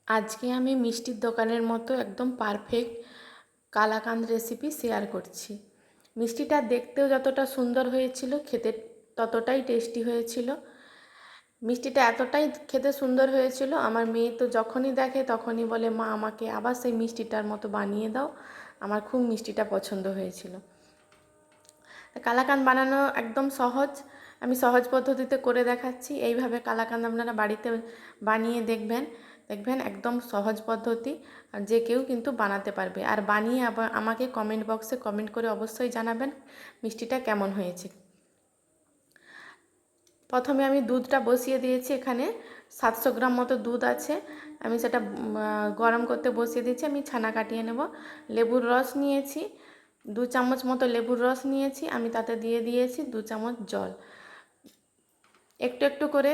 আজকে আমি মিষ্টির দোকানের মতো একদম পারফেক্ট কালাকাঁদ রেসিপি শেয়ার করছি। মিষ্টিটা দেখতেও যতটা সুন্দর হয়েছিল, খেতে ততটাই টেস্টি হয়েছিল। মিষ্টিটা এতটাই খেতে সুন্দর হয়েছিল, আমার মেয়ে তো যখনই দেখে তখনই বলে, মা আমাকে আবার সেই মিষ্টিটার মতো বানিয়ে দাও। আমার খুব মিষ্টিটা পছন্দ হয়েছিল। কালাকাঁদ বানানো একদম সহজ, আমি সহজ পদ্ধতিতে করে দেখাচ্ছি। এইভাবে কালাকাঁদ আপনারা বাড়িতে বানিয়ে দেখবেন একদম সহজ পদ্ধতি, আর যে কেউ কিন্তু বানাতে পারবে। আর বানিয়ে আবার আমাকে কমেন্ট বক্সে কমেন্ট করে অবশ্যই জানাবেন মিষ্টিটা কেমন হয়েছে। প্রথমে আমি দুধটা বসিয়ে দিয়েছি, এখানে 700 গ্রাম মতো দুধ আছে। আমি সেটা গরম করতে বসিয়ে দিয়েছি। আমি ছানা কাটিয়ে নেব। লেবুর রস নিয়েছি, 2 চামচ মতো লেবুর রস নিয়েছি। আমি তাতে দিয়ে দিয়েছি 2 চামচ জল। একটু একটু করে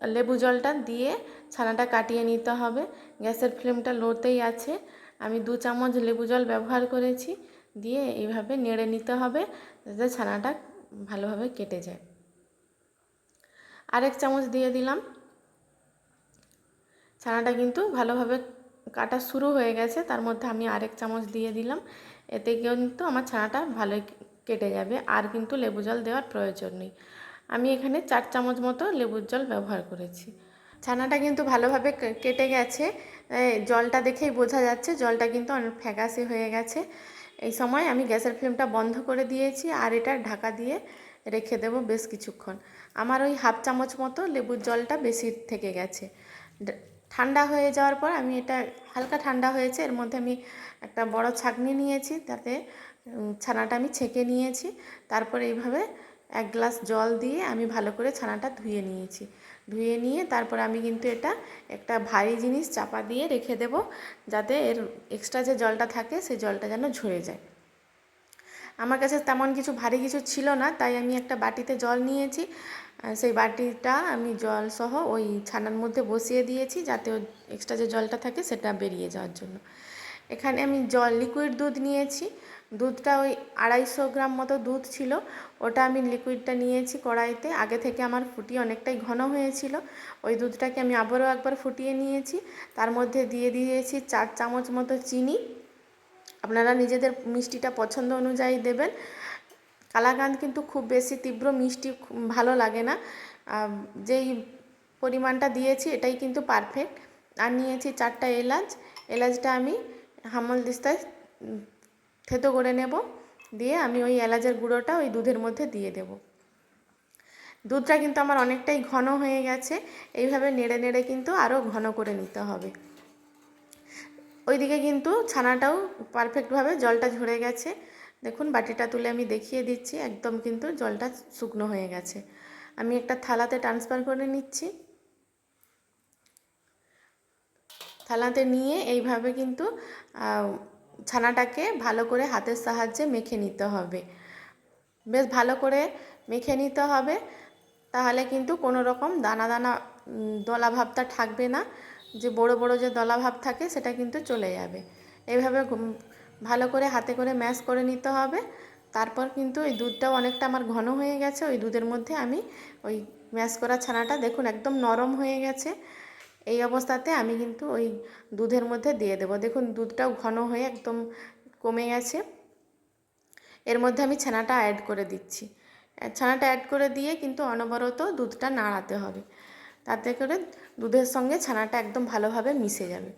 লেবু জলটা দিয়ে ছানাটা কাটিয়ে নিতে হবে। গ্যাসের ফ্লেমটা লোতেই আছে। আমি 2 চামচ লেবু জল ব্যবহার করেছি। দিয়ে এইভাবে নেড়ে নিতে হবে যাতে ছানাটা ভালোভাবে কেটে যায়। আরেক চামচ দিয়ে দিলাম। ছানাটা কিন্তু ভালোভাবে কাটা শুরু হয়ে গেছে, তার মধ্যে আমি আরেক চামচ দিয়ে দিলাম। এতে কিন্তু আমার ছানাটা ভালোই কেটে যাবে, আর কিন্তু লেবু জল দেওয়ার প্রয়োজন নেই। আমি এখানে 4 চামচ মতো লেবুর জল ব্যবহার করেছি। ছানাটা কিন্তু ভালোভাবে কেটে গেছে, জলটা দেখেই বোঝা যাচ্ছে জলটা কিন্তু অনেক ফ্যাকাশে হয়ে গেছে। এই সময় আমি গ্যাসের ফ্লেমটা বন্ধ করে দিয়েছি, আর এটা ঢাকা দিয়ে রেখে দেব বেশ কিছুক্ষণ। আমার ওই হাফ চামচ মতো লেবুর জলটা বেশি থেকে গেছে। ঠান্ডা হয়ে যাওয়ার পর আমি এটা হালকা ঠান্ডা হয়েছে, এর মধ্যে আমি একটা বড় ছাঁকনি নিয়েছি, তাতে ছানাটা আমি ছেঁকে নিয়েছি। তারপর এইভাবে 1 গ্লাস জল দিয়ে আমি ভালো করে ছানাটা ধুয়ে নিয়েছি। ধুয়ে নিয়ে তারপর আমি কিন্তু এটা একটা ভারী জিনিস চাপা দিয়ে রেখে দেব, যাতে এর এক্সট্রা যে জলটা থাকে সেই জলটা যেন ঝরে যায়। আমার কাছে তেমন কিছু ভারী কিছু ছিল না, তাই আমি একটা বাটিতে জল নিয়েছি। সেই বাটিটা আমি জল সহ ওই ছানার মধ্যে বসিয়ে দিয়েছি, যাতে এক্সট্রা যে জলটা থাকে সেটা বেরিয়ে যাওয়ার জন্য। এখানে আমি লিকুইড দুধ নিয়েছি। দুধটা ওই 250 গ্রাম মতো দুধ ছিল, ওটা আমি লিকুইডটা নিয়েছি কড়াইতে। আগে থেকে আমার ফুটিয়ে অনেকটাই ঘন হয়েছিল। ওই দুধটাকে আমি আবারও একবার ফুটিয়ে নিয়েছি। তার মধ্যে দিয়ে দিয়েছি 4 চামচ মতো চিনি। আপনারা নিজেদের মিষ্টিটা পছন্দ অনুযায়ী দেবেন। কালাকাঁদ কিন্তু খুব বেশি তীব্র মিষ্টি ভালো লাগে না। যেই পরিমাণটা দিয়েছি এটাই কিন্তু পারফেক্ট। আর নিয়েছি 4টা এলাচ। এলাচটা আমি হামানদিস্তায় থেতো করে নেব। দিয়ে আমি ওই এলাচের গুঁড়োটা ওই দুধের মধ্যে দিয়ে দেব। দুধটা কিন্তু আমার অনেকটাই ঘন হয়ে গেছে। এইভাবে নেড়ে নেড়ে কিন্তু আরও ঘন করে নিতে হবে। ওইদিকে কিন্তু ছানাটাও পারফেক্টভাবে জলটা ঝরে গেছে। দেখুন বাটিটা তুলে আমি দেখিয়ে দিচ্ছি, একদম কিন্তু জলটা শুকনো হয়ে গেছে। আমি একটা থালাতে ট্রান্সফার করে নিচ্ছি। থালাতে নিয়ে এইভাবে কিন্তু ছানাটাকে ভালো করে হাতের সাহায্যে মেখে নিতে হবে। বেশ ভালো করে মেখে নিতে হবে, তাহলে কিন্তু কোনো রকম দানা দানা দলা ভাবটা থাকবে না। যে বড় বড় যে দলা ভাব থাকে সেটা কিন্তু চলে যাবে। এইভাবে ভালো করে হাতে করে ম্যাশ করে নিতে হবে। তারপর কিন্তু এই দুধটাও অনেকটা আমার ঘন হয়ে গেছে। ওই দুধের মধ্যে আমি ওই ম্যাশ করা ছানাটা দেখুন একদম নরম হয়ে গেছে। এই অবস্থাতে আমি কিন্তু ওই দুধের মধ্যে দিয়ে দেবো। দেখুন দুধটাও ঘন হয়ে একদম কমে গেছে। এর মধ্যে আমি ছানাটা অ্যাড করে দিচ্ছি। ছানাটা অ্যাড করে দিয়ে কিন্তু অনবরত দুধটা নাড়াতে হবে, তাতে করে দুধের সঙ্গে ছানাটা একদম ভালোভাবে মিশে যাবে।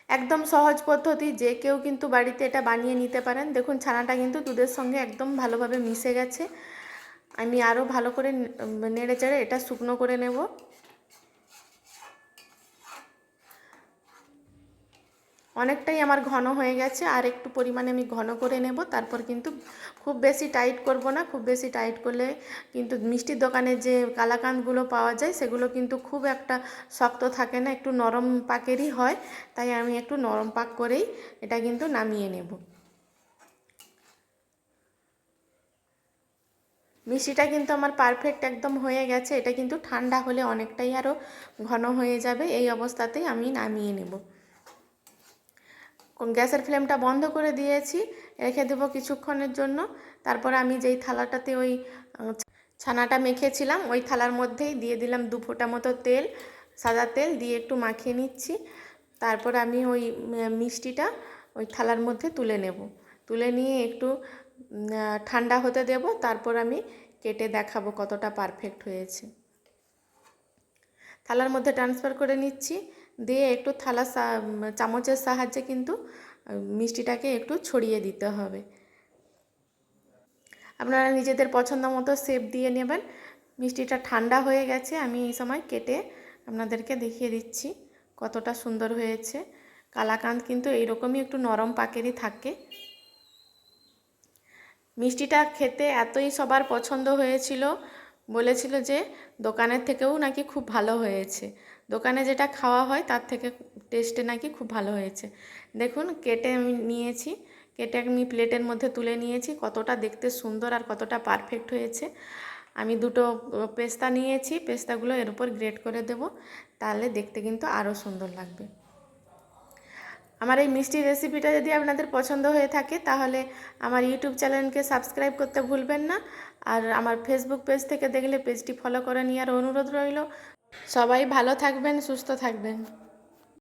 একদম সহজ পদ্ধতি, যে কেউ কিন্তু বাড়িতে এটা বানিয়ে নিতে পারেন। দেখুন ছানাটা কিন্তু দুধের সঙ্গে একদম ভালোভাবে মিশে গেছে। আমি আরও ভালো করে নেড়ে চেড়ে এটা শুকনো করে নেব। অনেকটাই আমার ঘন হয়ে গেছে, আর একটু পরিমাণে আমি ঘন করে নেব। তারপর কিন্তু খুব বেশি টাইট করব না। খুব বেশি টাইট করলে কিন্তু মিষ্টির দোকানে যে কালাকাঁদগুলো পাওয়া যায় সেগুলো কিন্তু খুব একটা শক্ত থাকে না, একটু নরম পাকেরই হয়। তাই আমি একটু নরম পাক করেই এটা কিন্তু নামিয়ে নেব। মিষ্টিটা কিন্তু আমার পারফেক্ট একদম হয়ে গেছে। এটা কিন্তু ঠান্ডা হলে অনেকটাই আরও ঘন হয়ে যাবে। এই অবস্থাতেই আমি নামিয়ে নেব। গ্যাসের ফ্লেমটা বন্ধ করে দিয়েছি, রেখে দেবো কিছুক্ষণের জন্য। তারপর আমি যেই থালাটাতে ওই ছানাটা মেখেছিলাম ওই থালার মধ্যেই দিয়ে দিলাম 2 ফোঁটা মতো তেল। সাদা তেল দিয়ে একটু মাখিয়ে নিচ্ছি। তারপর আমি ওই মিষ্টিটা ওই থালার মধ্যে তুলে নেব। তুলে নিয়ে একটু ঠান্ডা হতে দেব, তারপর আমি কেটে দেখাবো কতটা পারফেক্ট হয়েছে। থালার মধ্যে ট্রান্সফার করে নিচ্ছি, দিয়ে একটু চামচের সাহায্যে কিন্তু মিষ্টিটাকে একটু ছড়িয়ে দিতে হবে। আপনারা নিজেদের পছন্দ মতো শেপ দিয়ে নেবেন। মিষ্টিটা ঠান্ডা হয়ে গেছে, আমি এই সময় কেটে আপনাদেরকে দেখিয়ে দিচ্ছি কতটা সুন্দর হয়েছে। কালাকাঁদ কিন্তু এইরকমই একটু নরম পাকেরই থাকে। মিষ্টিটা খেতে এতই সবার পছন্দ হয়েছিল, বলেছিল যে দোকানের থেকেও নাকি খুব ভালো হয়েছে, দোকানে যেটা খাওয়া হয় তার থেকে টেস্টে নাকি খুব ভালো হয়েছে। দেখুন কেটে আমি নিয়েছি, কেটে আমি প্লেটের মধ্যে তুলে নিয়েছি। কতটা দেখতে সুন্দর আর কতটা পারফেক্ট হয়েছে। আমি দুটো পেস্তা নিয়েছি, পেস্তাগুলো এর উপর গ্রেট করে দেব, তাহলে দেখতে কিন্তু আরও সুন্দর লাগবে। আমার এই মিষ্টি রেসিপিটা যদি আপনাদের পছন্দ হয়ে থাকে তাহলে আমার ইউটিউব চ্যানেলকে সাবস্ক্রাইব করতে ভুলবেন না। আর আমার ফেসবুক পেজ থেকে দেখলে পেজটি ফলো করে নেওয়ার অনুরোধ রইল। সবাই ভালো থাকবেন, সুস্থ থাকবেন।